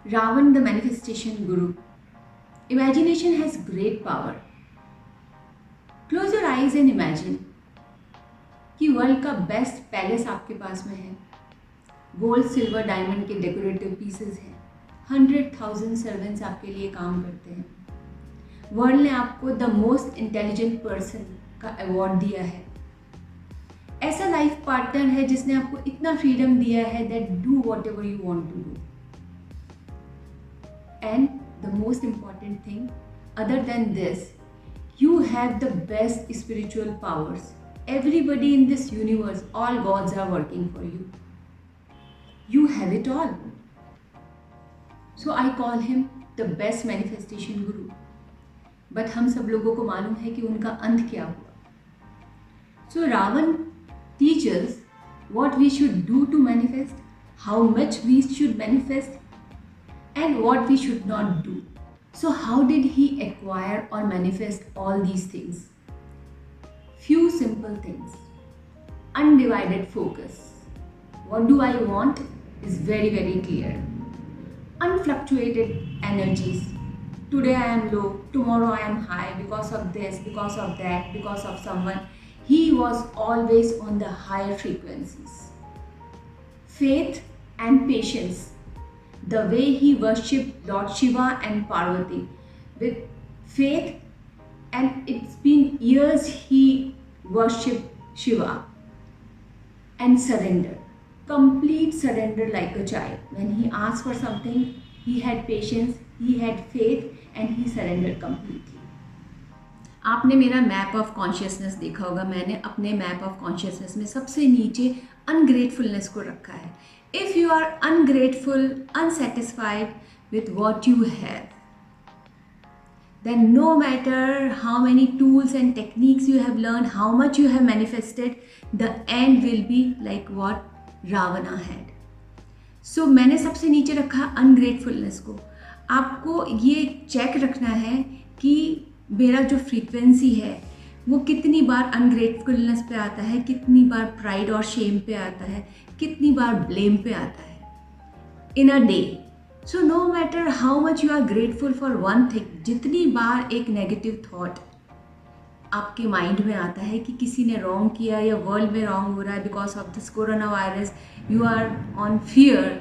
Ravan, the manifestation guru. Imagination has great power. Close your eyes and imagine कि world का best palace आपके पास में है. Gold silver diamond के decorative pieces हैं. 100,000 सर्वेंट्स आपके लिए काम करते हैं. वर्ल्ड ने आपको द मोस्ट इंटेलिजेंट पर्सन का अवार्ड दिया है. ऐसा लाइफ पार्टनर है जिसने आपको इतना फ्रीडम दिया है that do whatever you want to do. And the most important thing, other than this, you have the best spiritual powers. Everybody in this universe, all gods are working for you. You have it all. So I call him the best manifestation guru. But हम सब लोगों को मालूम है कि उनका अंत क्या हुआ. So Ravan teaches what we should do to manifest, how much we should manifest, and what we should not do. So how did he acquire or manifest all these things? Few simple things. Undivided focus. What do I want is very, very clear. Unfluctuated energies. Today I am low, tomorrow I am high because of this, because of that, because of someone. He was always on the higher frequencies. Faith and patience. The way he worshipped Lord Shiva and Parvati with faith, and it's been years he worshipped Shiva, and surrender, complete surrender like a child. When he asked for something, he had patience, he had faith, and he surrendered completely. आपने मेरा map of consciousness देखा होगा. मैंने अपने map of consciousness में सबसे नीचे अनग्रेटफुलनेस को रखा है. If you are ungrateful, unsatisfied with what you have, then no matter how many tools and techniques you have learned, how much you have manifested, the end will be like what Ravana had. So मैंने सबसे नीचे रखा ungratefulness को. आपको ये check रखना है कि मेरा जो फ्रीक्वेंसी है वो कितनी बार अनग्रेटफुलनेस पे आता है, कितनी बार प्राइड और शेम पे आता है, कितनी बार ब्लेम पे आता है in a day. So no matter how much you are grateful for one thing, जितनी बार एक नेगेटिव थॉट आपके माइंड में आता है कि किसी ने रॉन्ग किया या वर्ल्ड में रॉन्ग हो रहा है because of this coronavirus, you are on fear,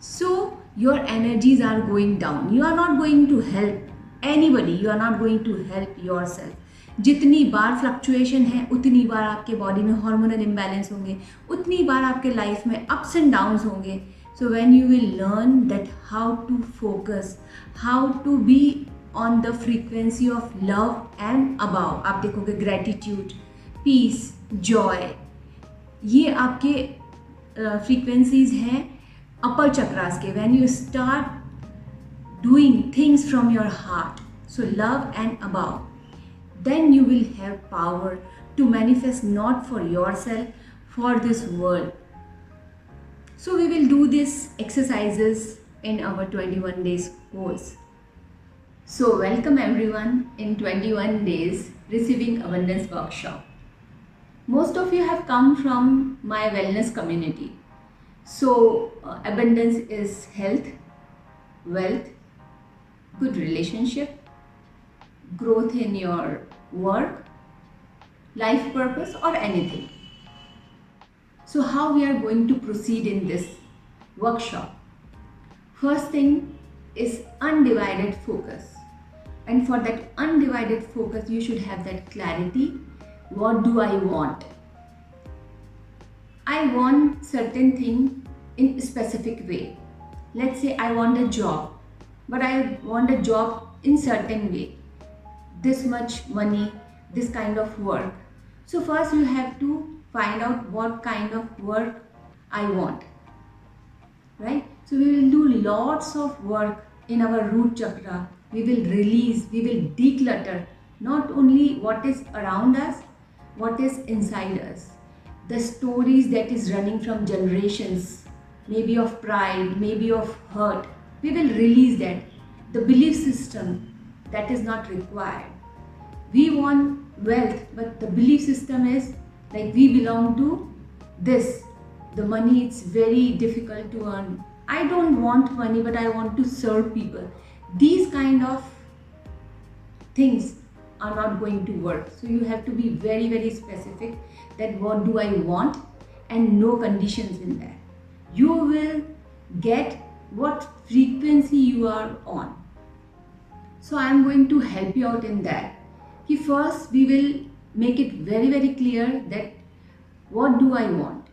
so your energies are going down. You are not going to help anybody, you are not going to help yourself. जितनी बार fluctuation है उतनी बार आपके body में hormonal imbalance होंगे, उतनी बार आपके life में अप्स एंड डाउन्स होंगे. So when you will learn that how to focus, how to be on the frequency of love and above, आप देखोगे ग्रेटिट्यूड, पीस, जॉय, ये आपके फ्रीक्वेंसीज हैं अपर चक्रास के. When you start doing things from your heart, so love and above, then you will have power to manifest not for yourself, for this world. So we will do these exercises in our 21 days course. So welcome everyone in 21 days receiving abundance workshop. Most of you have come from my wellness community. So abundance is health, wealth, good relationship, growth in your work, life purpose, or anything. So how we are going to proceed in this workshop? First thing is undivided focus. And for that undivided focus, you should have that clarity. What do I want? I want certain thing in a specific way. Let's say I want a job, but I want a job in certain way. This much money, this kind of work. So first you have to find out what kind of work I want, right? So we will do lots of work in our root chakra. We will release, we will declutter not only what is around us, what is inside us. The stories that is running from generations, maybe of pride, maybe of hurt, we will release that. The belief system that is not required. We want wealth, but the belief system is like we belong to this. The money, it's very difficult to earn. I don't want money, but I want to serve people. These kind of things are not going to work. So you have to be very, very specific that what do I want, and no conditions in that. You will get what frequency you are on. So I am going to help you out in that. First, we will make it very, very clear that what do I want.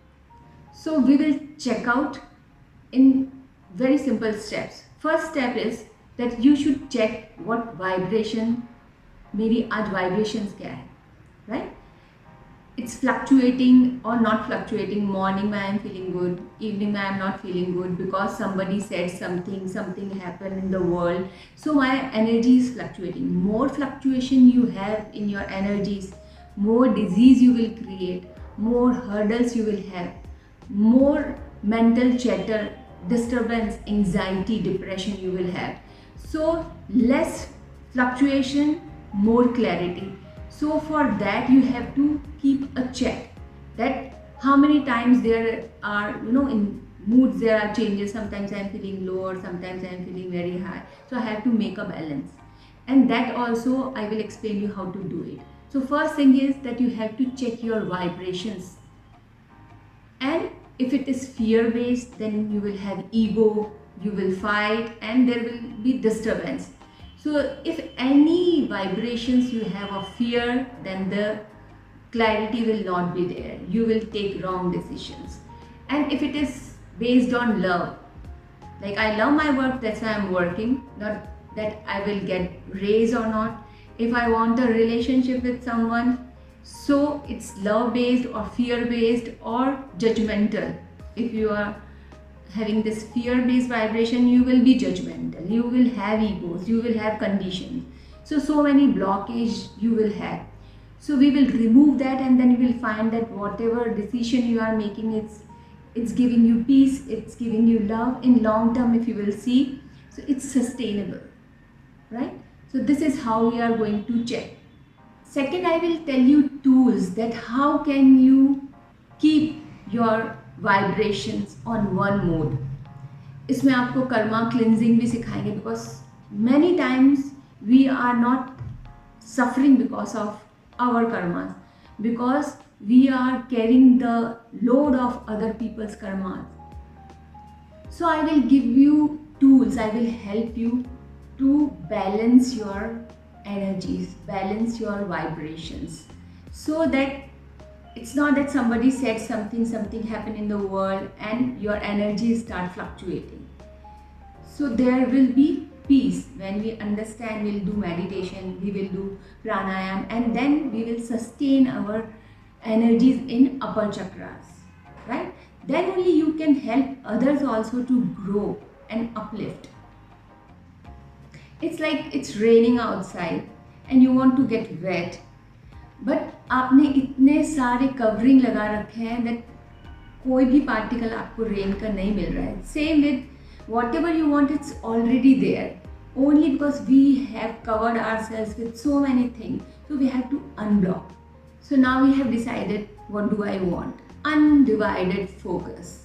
So we will check out in very simple steps. First step is that you should check what vibration, मेरी आज vibrations क्या है, right? It's fluctuating or not fluctuating. Morning I am feeling good, evening I am not feeling good because somebody said something happened in the world. So my energy is fluctuating. More fluctuation you have in your energies, more disease you will create, more hurdles you will have, more mental chatter, disturbance, anxiety, depression you will have. So less fluctuation, more clarity. So for that you have to keep a check that how many times there are, in moods there are changes. Sometimes I am feeling low or sometimes I am feeling very high. So I have to make a balance. And that also I will explain you how to do it. So first thing is that you have to check your vibrations. And if it is fear based, then you will have ego, you will fight, and there will be disturbance. So if any vibrations you have of fear, then the clarity will not be there. You will take wrong decisions. And if it is based on love, like I love my work, that's why I'm working, not that I will get raise or not. If I want a relationship with someone, so it's love based or fear based or judgmental. If you are having this fear based vibration, you will be judgmental, you will have egos, you will have conditions. So many blockage you will have. So we will remove that, and then you will find that whatever decision you are making, it's giving you peace, it's giving you love in long term, if you will see. So it's sustainable, right? So this is how we are going to check. Second, I will tell you tools that how can you keep your vibrations on one mode. इसमें आपको Karma cleansing भी सिखाएंगे, because many times we are not suffering because of our karmas, because we are carrying the load of other people's karmas. So I will give you tools, I will help you to balance your energies, balance your vibrations, so that it's not that somebody said something happened in the world and your energies start fluctuating. So there will be peace when we understand. We'll do meditation, we will do pranayam, and then we will sustain our energies in upper chakras, right? Then only you can help others also to grow and uplift. It's like it's raining outside and you want to get wet, but आपने इतने सारे covering लगा रखे हैं that कोई भी particle आपको rain का नहीं मिल रहा है. Same with whatever you want, it's already there, only because we have covered ourselves with so many things. So we have to unblock. So now we have decided what do I want. Undivided focus.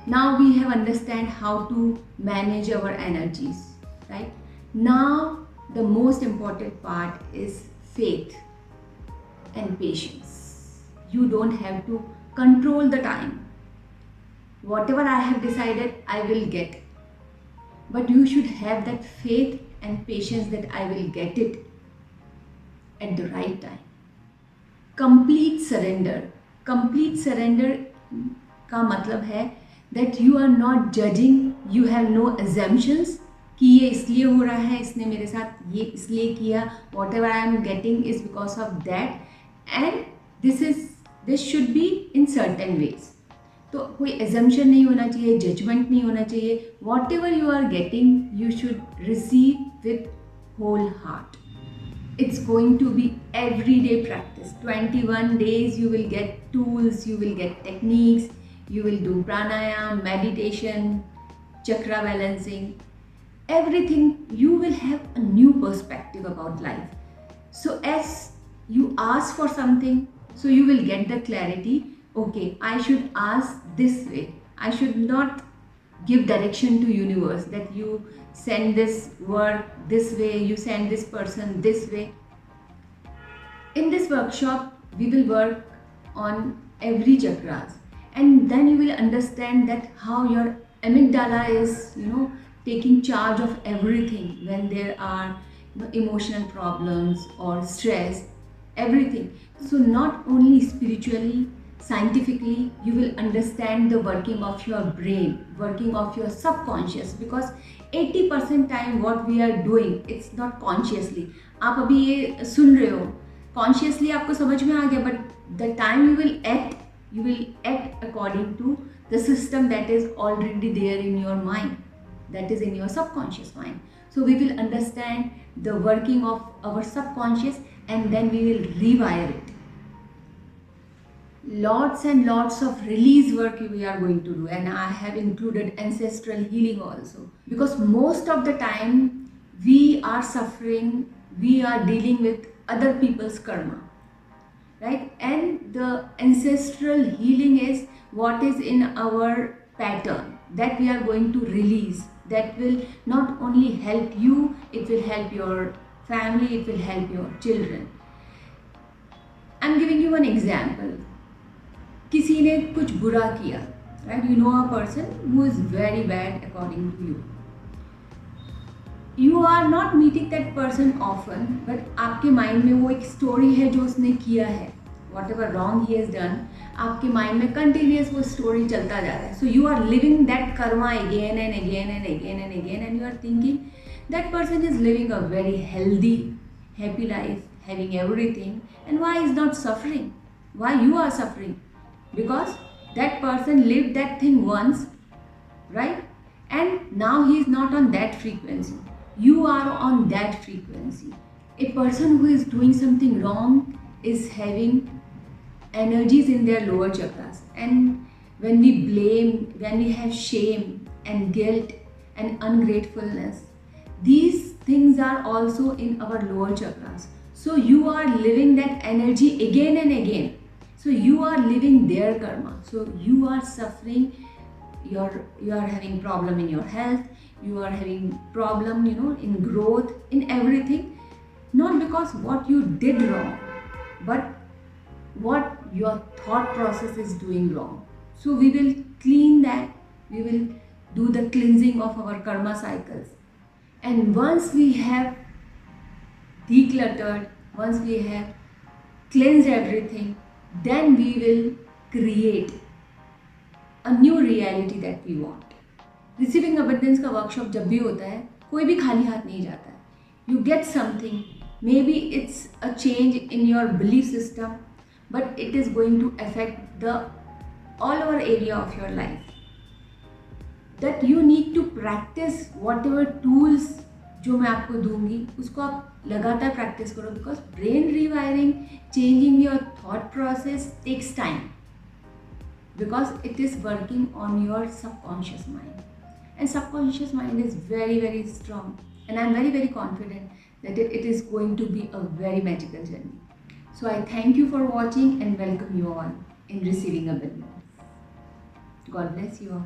Now we have understand how to manage our energies, right? Now the most important part is faith and patience. You don't have to control the time. Whatever I have decided, I will get. But you should have that faith and patience that I will get it at the right time. Complete surrender. Complete surrender का मतलब है that you are not judging, you have no assumptions कि ये इसलिए हो रहा है, इसने मेरे साथ ये इसलिए किया, whatever I am getting is because of that, and this should be in certain ways. तो कोई एजम्पशन नहीं होना चाहिए, जजमेंट नहीं होना चाहिए. Whatever you are getting, you should receive with whole heart. It's going to be everyday practice. 21 days you will get tools, you will get techniques, you will do pranayam, meditation, chakra balancing, everything. You will have a new perspective about life. So as you ask for something, so you will get the clarity. Okay, I should ask this way. I should not give direction to universe that you send this work this way, you send this person this way. In this workshop, we will work on every chakras, and then you will understand that how your amygdala is, taking charge of everything when there are emotional problems or stress, everything. So not only spiritually, scientifically, you will understand the working of your brain, working of your subconscious, because 80% time what we are doing, it's not consciously. आप अभी ये सुन रहे हो, consciously आपको समझ में आ गया, but the time you will act according to the system that is already there in your mind, that is in your subconscious mind. So we will understand the working of our subconscious, and then we will rewire it. Lots and lots of release work we are going to do, and I have included ancestral healing also, because most of the time we are suffering, we are dealing with other people's karma, right? And the ancestral healing is what is in our pattern that we are going to release, that will not only help you, it will help your family, it will help your children. I'm giving you an example. किसी ने कुछ बुरा किया, right? You know a person who is very bad according to you. You are not meeting that person often, but आपके mind में वो एक story है जो उसने किया है, whatever wrong he has done, आपके माइंड में कंटिन्यूस वो स्टोरी चलता जा रहा है. So you are living that karma again and again and again and again, and you are thinking that person is living a very healthy, happy life, having everything, and why is not suffering? Why you are suffering? Because that person lived that thing once, right? And now he is not on that frequency. You are on that frequency. A person who is doing something wrong is having energies in their lower chakras, and when we blame, when we have shame and guilt and ungratefulness, these things are also in our lower chakras. So you are living that energy again and again. So you are living their karma. So you are suffering. You are having problem in your health. You are having problem, in growth, in everything. Not because what you did wrong, but what your thought process is doing wrong. So we will clean that. We will do the cleansing of our karma cycles. And once we have decluttered, once we have cleansed everything, then we will create a new reality that we want. Receiving abundance का workshop जब भी होता है, कोई भी खाली हाथ नहीं जाता है. You get something. Maybe it's a change in your belief system, but it is going to affect the all over area of your life. That you need to practice whatever tools जो मैं आपको दूंगी, उसको आप लगातार practice करो, because brain rewiring, changing your thought process takes time, because it is working on your subconscious mind, and subconscious mind is very very strong, and I am very very confident that it is going to be a very magical journey. So I thank you for watching and welcome you all in Receiving Abundance. God bless you all.